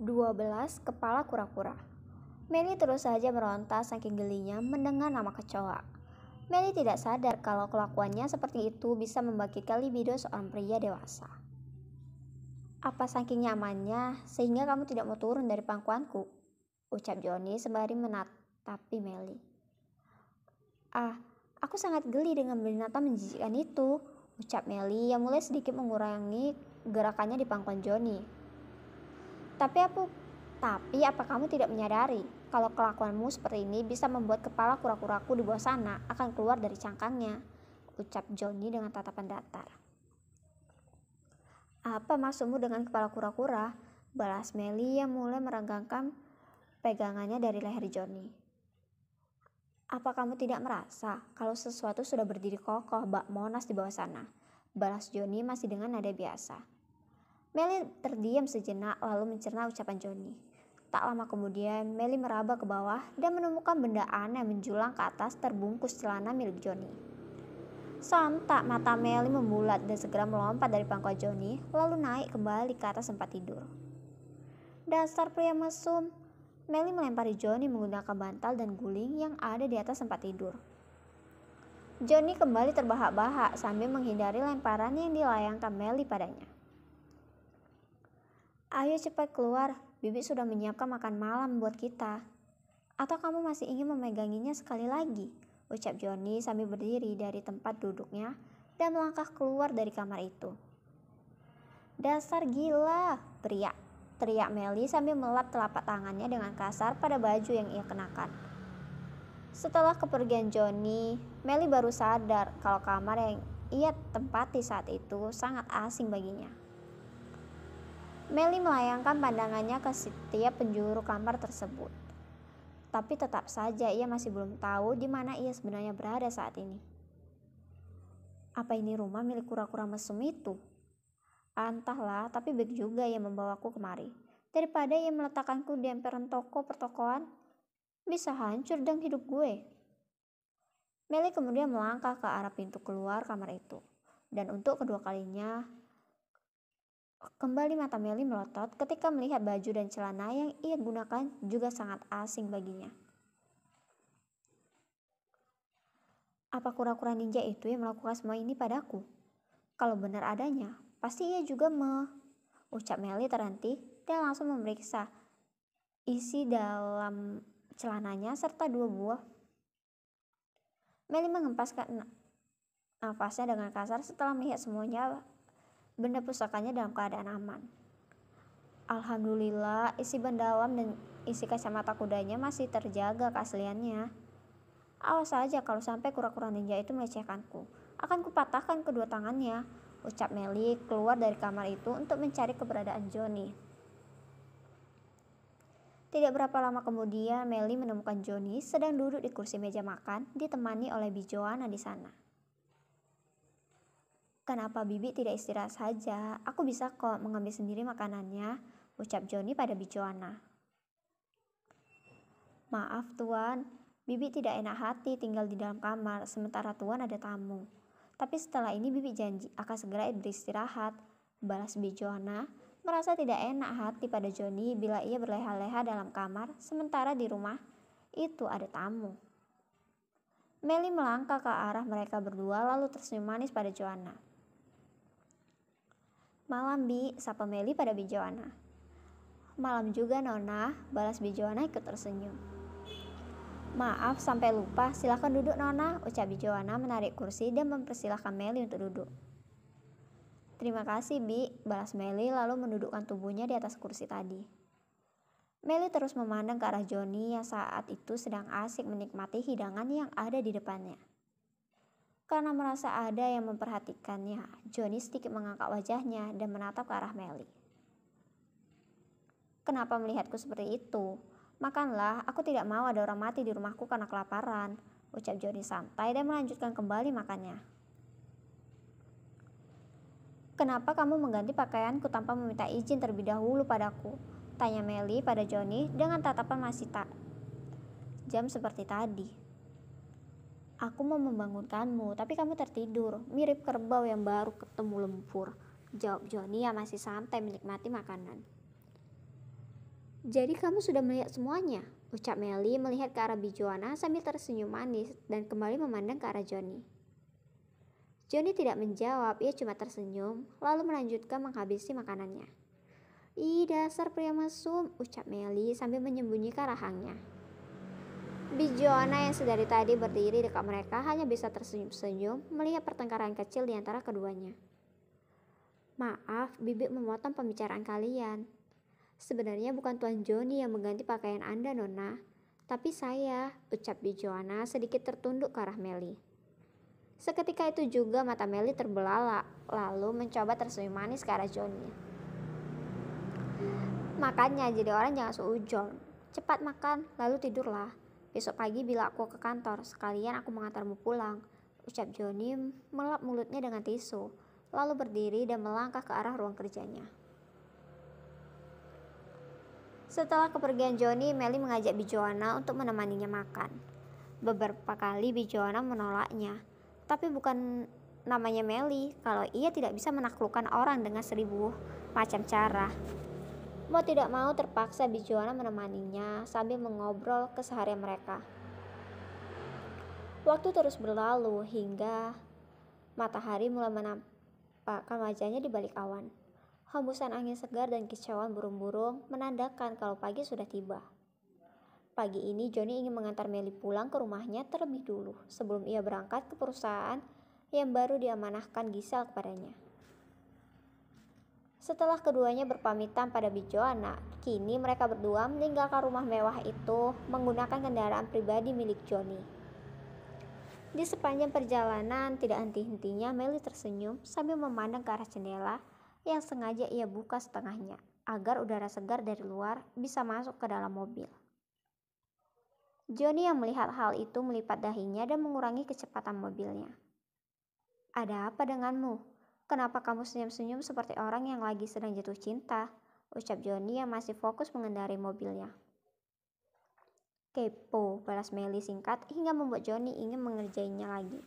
12 Kepala Kura-Kura. Melly terus saja meronta saking gelinya mendengar nama kecoa. Melly tidak sadar kalau kelakuannya seperti itu bisa membangkitkan libido seorang pria dewasa. Apa saking nyamannya sehingga kamu tidak mau turun dari pangkuanku? Ucap Johnny sembari menatapi Melly. Aku sangat geli dengan binatang menjijikkan itu, ucap Melly yang mulai sedikit mengurangi gerakannya di pangkuan Johnny. Tapi apa kamu tidak menyadari kalau kelakuanmu seperti ini bisa membuat kepala kura-kuraku di bawah sana akan keluar dari cangkangnya, ucap Johnny dengan tatapan datar. Apa maksudmu dengan kepala kura-kura? Balas Melly yang mulai meregangkan pegangannya dari leher Johnny. Apa kamu tidak merasa kalau sesuatu sudah berdiri kokoh bak Monas di bawah sana? Balas Johnny masih dengan nada biasa. Melly terdiam sejenak lalu mencerna ucapan Johnny. Tak lama kemudian Melly meraba ke bawah dan menemukan benda aneh menjulang ke atas terbungkus celana milik Johnny. Sontak mata Melly membulat dan segera melompat dari pangkuan Johnny lalu naik kembali ke atas tempat tidur. Dasar pria mesum, Melly melempari Johnny menggunakan bantal dan guling yang ada di atas tempat tidur. Johnny kembali terbahak-bahak sambil menghindari lemparan yang dilayangkan Melly padanya. Ayo cepat keluar, Bibi sudah menyiapkan makan malam buat kita. Atau kamu masih ingin memeganginya sekali lagi? Ucap Johnny sambil berdiri dari tempat duduknya dan melangkah keluar dari kamar itu. Dasar gila, teriak Melly sambil melap telapak tangannya dengan kasar pada baju yang ia kenakan. Setelah kepergian Johnny, Melly baru sadar kalau kamar yang ia tempati saat itu sangat asing baginya. Melly melayangkan pandangannya ke setiap penjuru kamar tersebut. Tapi tetap saja ia masih belum tahu di mana ia sebenarnya berada saat ini. Apa ini rumah milik kura-kura mesum itu? Entahlah, tapi baik juga ia membawaku kemari. Daripada ia meletakkanku di emperan toko pertokoan, bisa hancur dan hidup gue. Melly kemudian melangkah ke arah pintu keluar kamar itu. Dan untuk kedua kalinya, kembali mata Melly melotot ketika melihat baju dan celana yang ia gunakan juga sangat asing baginya. Apa kura-kura ninja itu yang melakukan semua ini padaku? Kalau benar adanya, pasti ia juga ucap Melly terhenti dan langsung memeriksa isi dalam celananya serta 2 buah. Melly mengempaskan nafasnya dengan kasar setelah melihat semuanya benda pusakanya dalam keadaan aman. Alhamdulillah, isi ban dalam dan isi kacamata kudanya masih terjaga keasliannya. Awas saja kalau sampai kura-kura ninja itu melecehkanku. Akan kupatahkan kedua tangannya, ucap Melly keluar dari kamar itu untuk mencari keberadaan Johnny. Tidak berapa lama kemudian Melly menemukan Johnny sedang duduk di kursi meja makan ditemani oleh Bi Joanna di sana. Kenapa Bibi tidak istirahat saja? Aku bisa kok mengambil sendiri makanannya, ucap Johnny pada Bi Joanna. Maaf Tuan, Bibi tidak enak hati tinggal di dalam kamar sementara Tuan ada tamu. Tapi setelah ini Bibi janji akan segera beristirahat, balas Bi Joanna, merasa tidak enak hati pada Johnny bila ia berleha-leha dalam kamar sementara di rumah itu ada tamu. Melly melangkah ke arah mereka berdua lalu tersenyum manis pada Joanna. Malam Bi, sapa Melly pada Bi Joanna. Malam juga Nona, balas Bi Joanna ikut tersenyum. Maaf sampai lupa, silakan duduk Nona, ucap Bi Joanna menarik kursi dan mempersilahkan Melly untuk duduk. Terima kasih Bi, balas Melly lalu mendudukkan tubuhnya di atas kursi tadi. Melly terus memandang ke arah Johnny yang saat itu sedang asik menikmati hidangan yang ada di depannya. Karena merasa ada yang memperhatikannya, Johnny sedikit mengangkat wajahnya dan menatap ke arah Melly. Kenapa melihatku seperti itu? Makanlah, aku tidak mau ada orang mati di rumahku karena kelaparan, ucap Johnny santai dan melanjutkan kembali makannya. Kenapa kamu mengganti pakaianku tanpa meminta izin terlebih dahulu padaku? Tanya Melly pada Johnny dengan tatapan masih tak jam seperti tadi. Aku mau membangunkanmu, tapi kamu tertidur, mirip kerbau yang baru ketemu lumpur, jawab Johnny yang masih santai menikmati makanan. Jadi kamu sudah melihat semuanya, ucap Melly melihat ke arah Bijoana sambil tersenyum manis dan kembali memandang ke arah Johnny. Johnny tidak menjawab, ia cuma tersenyum, lalu melanjutkan menghabisi makanannya. Ih, dasar pria mesum, ucap Melly sambil menyembunyikan rahangnya. Bijoana yang sedari tadi berdiri dekat mereka hanya bisa tersenyum-senyum melihat pertengkaran kecil di antara keduanya. Maaf, Bibi memotong pembicaraan kalian. Sebenarnya bukan Tuan Johnny yang mengganti pakaian Anda, Nona. Tapi saya, ucap Bijoana sedikit tertunduk ke arah Melly. Seketika itu juga mata Melly terbelalak, lalu mencoba tersenyum manis ke arah Johnny. Makanya jadi orang jangan suujon. Cepat makan, lalu tidurlah. Besok pagi bila aku ke kantor, sekalian aku mengantarmu pulang, ucap Johnny melap mulutnya dengan tisu, lalu berdiri dan melangkah ke arah ruang kerjanya. Setelah kepergian Johnny, Melly mengajak Bijoana untuk menemaninya makan. Beberapa kali Bijoana menolaknya, tapi bukan namanya Melly kalau ia tidak bisa menaklukkan orang dengan 1000 macam cara. Mau tidak mau terpaksa Bijoana menemaninya sambil mengobrol keseharian mereka. Waktu terus berlalu hingga matahari mulai menampakkan wajahnya di balik awan. Hembusan angin segar dan kicauan burung-burung menandakan kalau pagi sudah tiba. Pagi ini Johnny ingin mengantar Melly pulang ke rumahnya terlebih dulu sebelum ia berangkat ke perusahaan yang baru diamanahkan Giselle kepadanya. Setelah keduanya berpamitan pada Bijoana, kini mereka berdua meninggalkan rumah mewah itu menggunakan kendaraan pribadi milik Johnny. Di sepanjang perjalanan tidak henti-hentinya Melly tersenyum sambil memandang ke arah jendela yang sengaja ia buka setengahnya agar udara segar dari luar bisa masuk ke dalam mobil. Johnny yang melihat hal itu melipat dahinya dan mengurangi kecepatan mobilnya. Ada apa denganmu? Kenapa kamu senyum-senyum seperti orang yang lagi sedang jatuh cinta? Ucap Johnny yang masih fokus mengendarai mobilnya. Kepo, balas Melly singkat hingga membuat Johnny ingin mengerjainya lagi.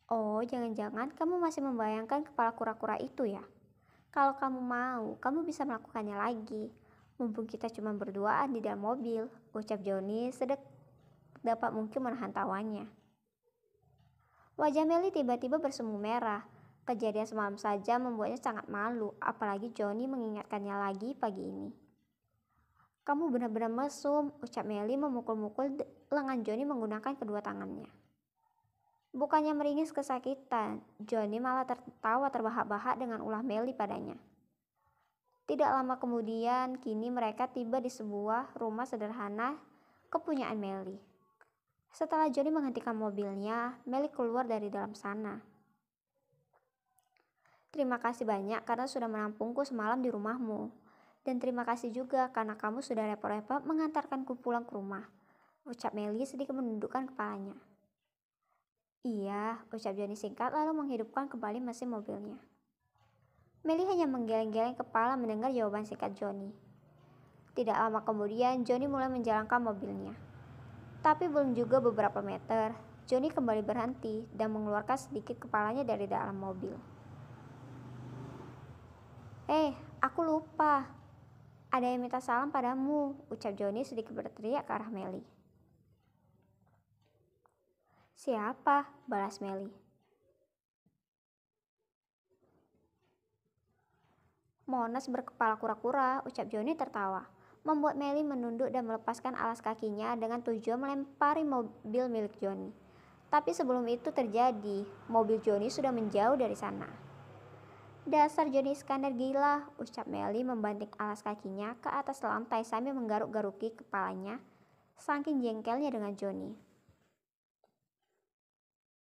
Oh, jangan-jangan kamu masih membayangkan kepala kura-kura itu ya? Kalau kamu mau, kamu bisa melakukannya lagi. Mumpung kita cuma berduaan di dalam mobil, ucap Johnny sedapat mungkin menahan tawanya. Wajah Melly tiba-tiba bersemu merah. Kejadian semalam saja membuatnya sangat malu, apalagi Johnny mengingatkannya lagi pagi ini. Kamu benar-benar mesum, ucap Melly memukul-mukul lengan Johnny menggunakan kedua tangannya. Bukannya meringis kesakitan, Johnny malah tertawa terbahak-bahak dengan ulah Melly padanya. Tidak lama kemudian, kini mereka tiba di sebuah rumah sederhana kepunyaan Melly. Setelah Johnny menghentikan mobilnya, Melly keluar dari dalam sana. Terima kasih banyak karena sudah menampungku semalam di rumahmu. Dan terima kasih juga karena kamu sudah repot-repot mengantarkanku pulang ke rumah, ucap Melly sedikit menundukkan kepalanya. Iya, ucap Johnny singkat lalu menghidupkan kembali mesin mobilnya. Melly hanya menggeleng-geleng kepala mendengar jawaban singkat Johnny. Tidak lama kemudian, Johnny mulai menjalankan mobilnya. Tapi belum juga beberapa meter, Johnny kembali berhenti dan mengeluarkan sedikit kepalanya dari dalam mobil. Aku lupa. Ada yang minta salam padamu, ucap Johnny sedikit berteriak ke arah Melly. Siapa? Balas Melly. Monas berkepala kura-kura, ucap Johnny tertawa, membuat Melly menunduk dan melepaskan alas kakinya dengan tujuan melempari mobil milik Johnny. Tapi sebelum itu terjadi, mobil Johnny sudah menjauh dari sana. Dasar Johnny Iskandar gila, ucap Melly membanting alas kakinya ke atas lantai sambil menggaruk-garuki kepalanya, saking jengkelnya dengan Johnny.